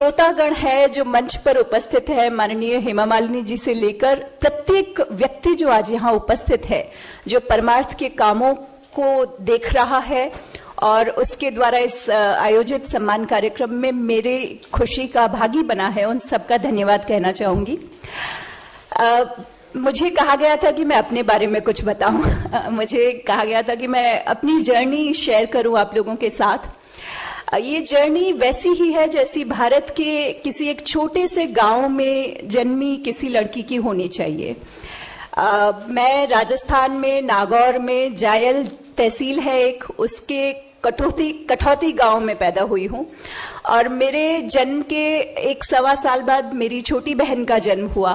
श्रोतागण है जो मंच पर उपस्थित है, माननीय हेमा मालिनी जी से लेकर प्रत्येक व्यक्ति जो आज यहाँ उपस्थित है, जो परमार्थ के कामों को देख रहा है और उसके द्वारा इस आयोजित सम्मान कार्यक्रम में मेरे खुशी का भागी बना है, उन सबका धन्यवाद कहना चाहूंगी। मुझे कहा गया था कि मैं अपने बारे में कुछ बताऊं। मुझे कहा गया था कि मैं अपनी जर्नी शेयर करूं आप लोगों के साथ। ये जर्नी वैसी ही है जैसी भारत के किसी एक छोटे से गांव में जन्मी किसी लड़की की होनी चाहिए। मैं राजस्थान में नागौर में जायल तहसील है एक, उसके कठौती गांव में पैदा हुई हूं और मेरे जन्म के 1-1.25 साल बाद मेरी छोटी बहन का जन्म हुआ।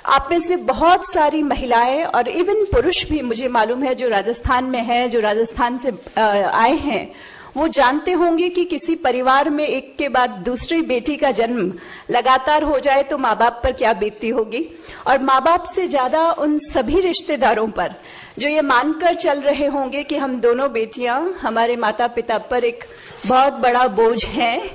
आप में से बहुत सारी महिलाएं और इवन पुरुष भी मुझे मालूम है जो राजस्थान में है, जो राजस्थान से आए हैं, वो जानते होंगे कि किसी परिवार में एक के बाद दूसरी बेटी का जन्म लगातार हो जाए तो माँ बाप पर क्या बीतती होगी, और माँ बाप से ज्यादा उन सभी रिश्तेदारों पर जो ये मानकर चल रहे होंगे कि हम दोनों बेटियां हमारे माता पिता पर एक बहुत बड़ा बोझ हैं,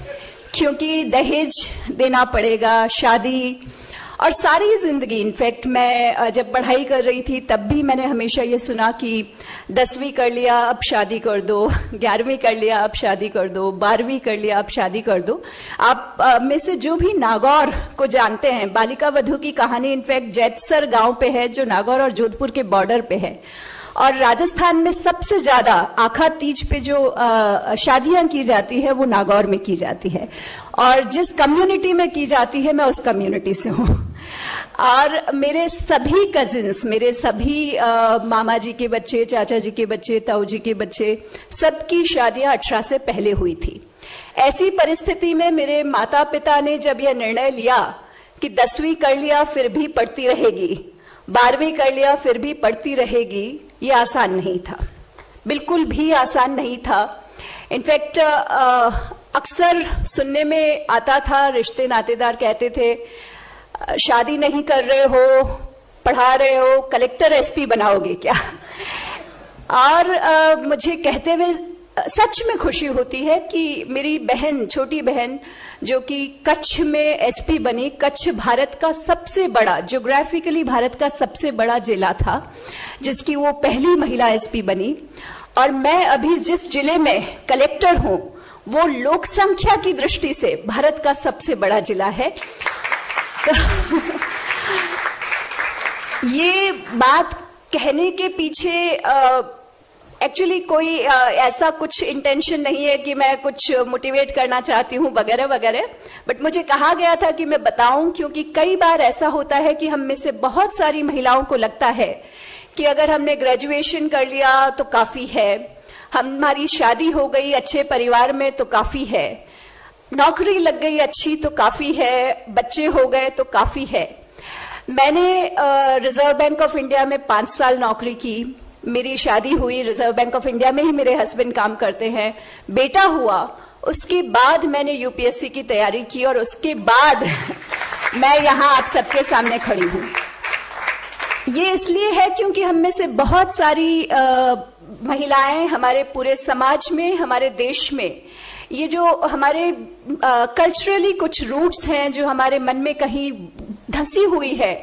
क्योंकि दहेज देना पड़ेगा, शादी और सारी जिंदगी। इनफैक्ट मैं जब पढ़ाई कर रही थी तब भी मैंने हमेशा ये सुना कि 10वीं कर लिया अब शादी कर दो, 11वीं कर लिया अब शादी कर दो, 12वीं कर लिया अब शादी कर दो। आप में से जो भी नागौर को जानते हैं, बालिका वधू की कहानी इनफैक्ट जैतसर गांव पे है जो नागौर और जोधपुर के बॉर्डर पे है, और राजस्थान में सबसे ज्यादा आखा तीज पे जो शादियां की जाती है वो नागौर में की जाती है, और जिस कम्युनिटी में की जाती है मैं उस कम्युनिटी से हूँ। और मेरे सभी कजिन्स, मेरे सभी मामा जी के बच्चे, चाचा जी के बच्चे, ताऊ जी के बच्चे, सबकी शादियां 18 से पहले हुई थी। ऐसी परिस्थिति में मेरे माता पिता ने जब यह निर्णय लिया कि 10वीं कर लिया फिर भी पढ़ती रहेगी, 12वीं कर लिया फिर भी पढ़ती रहेगी, ये आसान नहीं था, बिल्कुल भी आसान नहीं था। इनफैक्ट अक्सर सुनने में आता था, रिश्ते नातेदार कहते थे शादी नहीं कर रहे हो, पढ़ा रहे हो, कलेक्टर एसपी बनाओगे क्या। और मुझे कहते हुए सच में खुशी होती है कि मेरी बहन, छोटी बहन जो कि कच्छ में एसपी बनी। कच्छ भारत का सबसे बड़ा, ज्योग्राफिकली भारत का सबसे बड़ा जिला था, जिसकी वो पहली महिला एसपी बनी। और मैं अभी जिस जिले में कलेक्टर हूं वो लोक संख्या की दृष्टि से भारत का सबसे बड़ा जिला है। ये बात कहने के पीछे एक्चुअली कोई ऐसा कुछ इंटेंशन नहीं है कि मैं कुछ मोटिवेट करना चाहती हूँ वगैरह वगैरह, बट मुझे कहा गया था कि मैं बताऊं, क्योंकि कई बार ऐसा होता है कि हम में से बहुत सारी महिलाओं को लगता है कि अगर हमने ग्रेजुएशन कर लिया तो काफी है, हमारी शादी हो गई अच्छे परिवार में तो काफी है, नौकरी लग गई अच्छी तो काफी है, बच्चे हो गए तो काफी है। मैंने रिजर्व बैंक ऑफ इंडिया में 5 साल नौकरी की, मेरी शादी हुई रिजर्व बैंक ऑफ इंडिया में ही, मेरे हस्बैंड काम करते हैं, बेटा हुआ, उसके बाद मैंने यूपीएससी की तैयारी की और उसके बाद मैं यहाँ आप सबके सामने खड़ी हूँ। ये इसलिए है क्योंकि हम में से बहुत सारी महिलाएं हमारे पूरे समाज में, हमारे देश में, ये जो हमारे कल्चरली कुछ रूट्स हैं जो हमारे मन में कहीं धंसी हुई है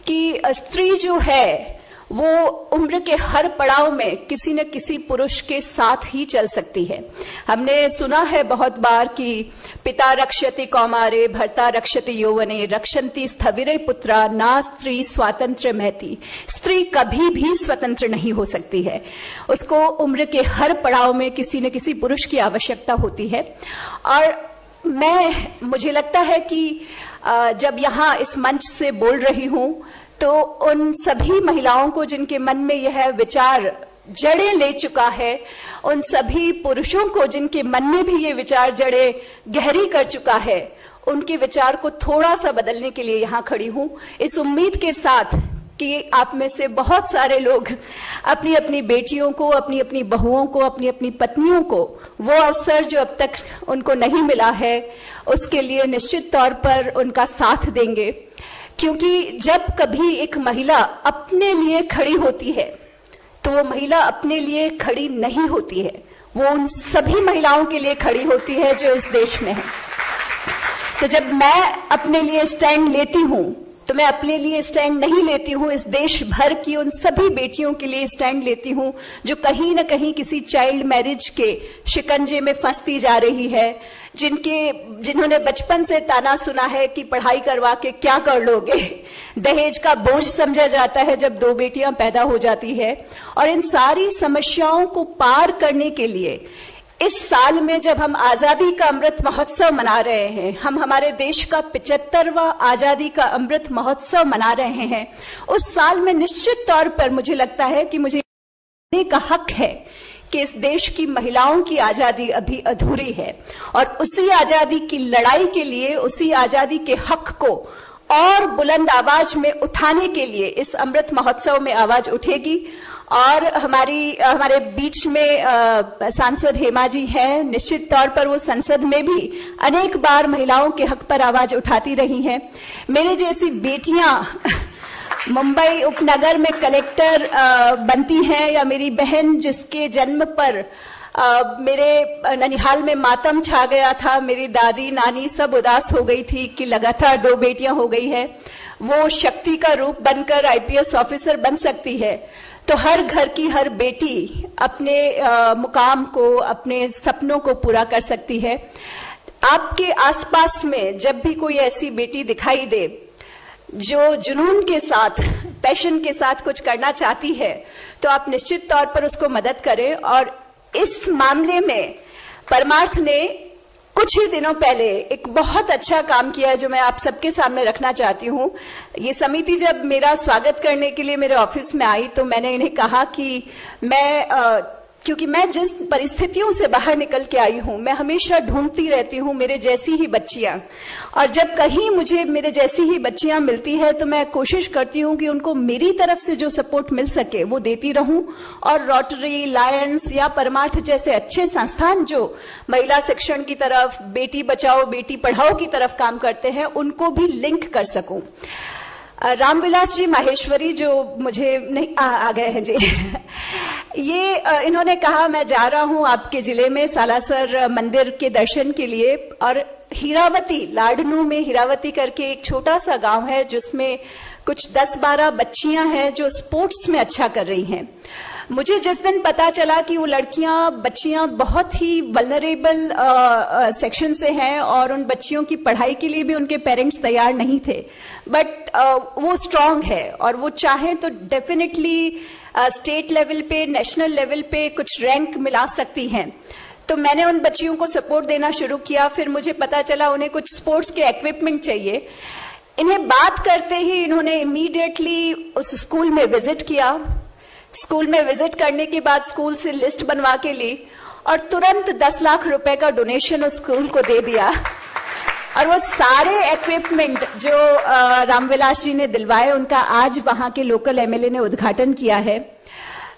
कि स्त्री जो है वो उम्र के हर पड़ाव में किसी न किसी पुरुष के साथ ही चल सकती है। हमने सुना है बहुत बार कि पिता रक्षति कौमारे, भर्ता रक्षति यौवने, रक्षन्ति स्थविरे पुत्रा, ना स्त्री स्वातंत्र महती। स्त्री कभी भी स्वतंत्र नहीं हो सकती है, उसको उम्र के हर पड़ाव में किसी न किसी पुरुष की आवश्यकता होती है। और मुझे लगता है कि जब यहाँ इस मंच से बोल रही हूं तो उन सभी महिलाओं को जिनके मन में यह विचार जड़ें ले चुका है, उन सभी पुरुषों को जिनके मन में भी ये विचार जड़ें गहरी कर चुका है, उनके विचार को थोड़ा सा बदलने के लिए यहाँ खड़ी हूं, इस उम्मीद के साथ कि आप में से बहुत सारे लोग अपनी अपनी बेटियों को, अपनी अपनी बहुओं को, अपनी अपनी पत्नियों को वो अवसर जो अब तक उनको नहीं मिला है उसके लिए निश्चित तौर पर उनका साथ देंगे। क्योंकि जब कभी एक महिला अपने लिए खड़ी होती है तो वो महिला अपने लिए खड़ी नहीं होती है, वो उन सभी महिलाओं के लिए खड़ी होती है जो इस देश में है। तो जब मैं अपने लिए स्टैंड लेती हूं तो मैं अपने लिए स्टैंड नहीं लेती हूं, इस देश भर की उन सभी बेटियों के लिए स्टैंड लेती हूं जो कहीं ना कहीं किसी चाइल्ड मैरिज के शिकंजे में फंसती जा रही है, जिन्होंने बचपन से ताना सुना है कि पढ़ाई करवा के क्या कर लोगे, दहेज का बोझ समझा जाता है जब 2 बेटियां पैदा हो जाती है। और इन सारी समस्याओं को पार करने के लिए इस साल में जब हम आजादी का अमृत महोत्सव मना रहे हैं, हम हमारे देश का 75वां आजादी का अमृत महोत्सव मना रहे हैं, उस साल में निश्चित तौर पर मुझे लगता है कि मुझे का हक है कि इस देश की महिलाओं की आजादी अभी अधूरी है, और उसी आजादी की लड़ाई के लिए, उसी आजादी के हक को और बुलंद आवाज में उठाने के लिए इस अमृत महोत्सव में आवाज उठेगी। और हमारे बीच में सांसद हेमा जी हैं, निश्चित तौर पर वो संसद में भी अनेक बार महिलाओं के हक पर आवाज उठाती रही हैं। मेरे जैसी बेटियां मुंबई उपनगर में कलेक्टर बनती हैं, या मेरी बहन जिसके जन्म पर मेरे ननिहाल में मातम छा गया था, मेरी दादी नानी सब उदास हो गई थी कि लगातार 2 बेटियां हो गई है, वो शक्ति का रूप बनकर आईपीएस ऑफिसर बन सकती है। तो हर घर की हर बेटी अपने मुकाम को, अपने सपनों को पूरा कर सकती है। आपके आसपास में जब भी कोई ऐसी बेटी दिखाई दे जो जुनून के साथ, पैशन के साथ कुछ करना चाहती है, तो आप निश्चित तौर पर उसको मदद करें। और इस मामले में परमार्थ ने कुछ ही दिनों पहले एक बहुत अच्छा काम किया है जो मैं आप सबके सामने रखना चाहती हूं। ये समिति जब मेरा स्वागत करने के लिए मेरे ऑफिस में आई तो मैंने इन्हें कहा कि क्योंकि मैं जिस परिस्थितियों से बाहर निकल के आई हूं, मैं हमेशा ढूंढती रहती हूं मेरे जैसी ही बच्चियां, और जब कहीं मुझे मेरे जैसी ही बच्चियां मिलती है तो मैं कोशिश करती हूं कि उनको मेरी तरफ से जो सपोर्ट मिल सके वो देती रहूं। और रोटरी, लायंस या परमार्थ जैसे अच्छे संस्थान जो महिला शिक्षण की तरफ, बेटी बचाओ बेटी पढ़ाओ की तरफ काम करते हैं, उनको भी लिंक कर सकूं। रामविलास जी माहेश्वरी जो मुझे नहीं आ गए हैं जी ये इन्होंने कहा मैं जा रहा हूं आपके जिले में सालासर मंदिर के दर्शन के लिए, और हीरावती, लाडनू में हीरावती करके एक छोटा सा गांव है जिसमें कुछ 10-12 बच्चियां हैं जो स्पोर्ट्स में अच्छा कर रही हैं। मुझे जिस दिन पता चला कि वो बच्चियां बहुत ही वल्नरेबल सेक्शन से हैं और उन बच्चियों की पढ़ाई के लिए भी उनके पेरेंट्स तैयार नहीं थे, बट वो स्ट्रांग है और वो चाहें तो डेफिनेटली स्टेट लेवल पे, नेशनल लेवल पे कुछ रैंक मिला सकती हैं। तो मैंने उन बच्चियों को सपोर्ट देना शुरू किया। फिर मुझे पता चला उन्हें कुछ स्पोर्ट्स के इक्विपमेंट चाहिए। इन्हें बात करते ही इन्होंने इमीडिएटली उस स्कूल में विजिट किया। स्कूल में विजिट करने के बाद स्कूल से लिस्ट बनवा के ली और तुरंत 10 लाख रुपए का डोनेशन उस स्कूल को दे दिया। और वो सारे इक्विपमेंट जो रामविलास जी ने दिलवाए, उनका आज वहां के लोकल एमएलए ने उद्घाटन किया है।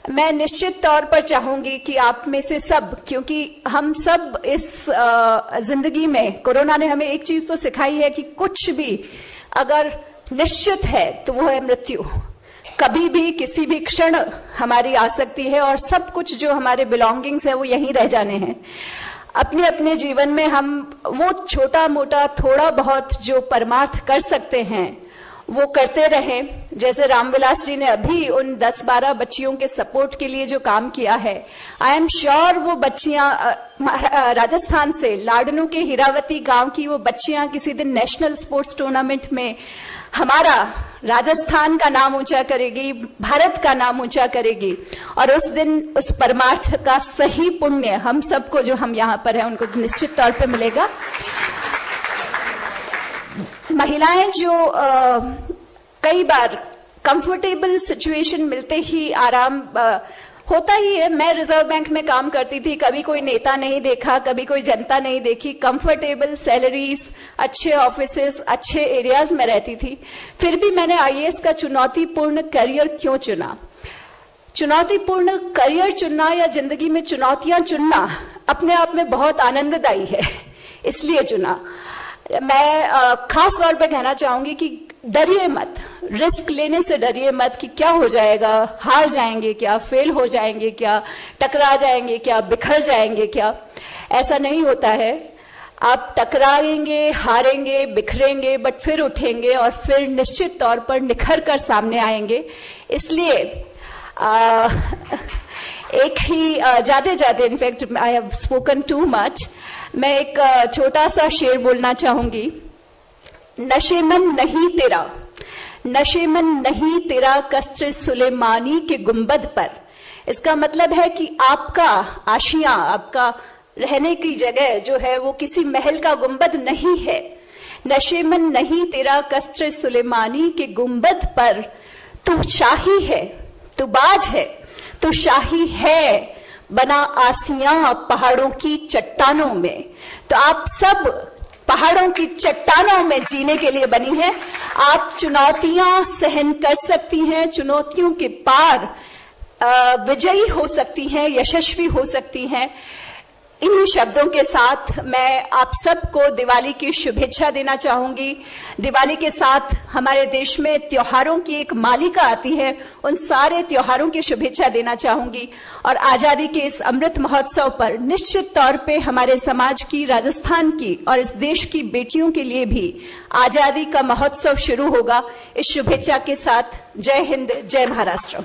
मैं निश्चित तौर पर चाहूंगी कि आप में से सब, क्योंकि हम सब इस जिंदगी में, कोरोना ने हमें एक चीज तो सिखाई है कि कुछ भी अगर निश्चित है तो वो है मृत्यु। कभी भी किसी भी क्षण हमारी आ सकती है और सब कुछ जो हमारे बिलोंगिंग्स है वो यहीं रह जाने हैं। अपने अपने जीवन में हम वो छोटा मोटा थोड़ा बहुत जो परमार्थ कर सकते हैं वो करते रहें। जैसे रामविलास जी ने अभी उन 10-12 बच्चियों के सपोर्ट के लिए जो काम किया है, आई एम श्योर वो बच्चियां राजस्थान से, लाडनू के हीरावती गांव की वो बच्चियां किसी दिन नेशनल स्पोर्ट्स टूर्नामेंट में हमारा राजस्थान का नाम ऊंचा करेगी, भारत का नाम ऊंचा करेगी। और उस दिन उस परमार्थ का सही पुण्य हम सबको, जो हम यहाँ पर हैं, उनको निश्चित तौर पे मिलेगा। महिलाएं जो कई बार कंफर्टेबल सिचुएशन मिलते ही आराम होता ही है। मैं रिजर्व बैंक में काम करती थी, कभी कोई नेता नहीं देखा, कभी कोई जनता नहीं देखी। कंफर्टेबल सैलरीज, अच्छे ऑफिसेस, अच्छे एरियाज में रहती थी। फिर भी मैंने आईएएस का चुनौतीपूर्ण करियर क्यों चुना? चुनौतीपूर्ण करियर चुनना या जिंदगी में चुनौतियां चुनना अपने आप में बहुत आनंददायी है, इसलिए चुना। मैं खास तौर पे कहना चाहूंगी कि डरिए मत, रिस्क लेने से डरिए मत कि क्या हो जाएगा, हार जाएंगे क्या, फेल हो जाएंगे क्या, टकरा जाएंगे क्या, बिखर जाएंगे क्या। ऐसा नहीं होता है। आप टकराएंगे, हारेंगे, बिखरेंगे, बट फिर उठेंगे और फिर निश्चित तौर पर निखर कर सामने आएंगे। इसलिए एक ही जाते in fact I have spoken too much, मैं एक छोटा सा शेर बोलना चाहूंगी। नशेमन नहीं तेरा, नशेमन नहीं तेरा कस्र सुलेमानी के गुंबद पर। इसका मतलब है कि आपका आशिया, आपका रहने की जगह जो है वो किसी महल का गुंबद नहीं है। नशेमन नहीं तेरा कस्र सुलेमानी के गुंबद पर, तू शाही है, तू बाज है, तू शाही है, बना आसियां पहाड़ों की चट्टानों में। तो आप सब पहाड़ों की चट्टानों में जीने के लिए बनी है। आप चुनौतियां सहन कर सकती हैं, चुनौतियों के पार विजयी हो सकती हैं, यशस्वी हो सकती हैं। इन्हीं शब्दों के साथ मैं आप सबको दिवाली की शुभेच्छा देना चाहूंगी। दिवाली के साथ हमारे देश में त्योहारों की एक मालिका आती है, उन सारे त्योहारों की शुभेच्छा देना चाहूंगी। और आजादी के इस अमृत महोत्सव पर निश्चित तौर पे हमारे समाज की, राजस्थान की और इस देश की बेटियों के लिए भी आजादी का महोत्सव शुरू होगा। इस शुभेच्छा के साथ जय हिंद, जय महाराष्ट्र।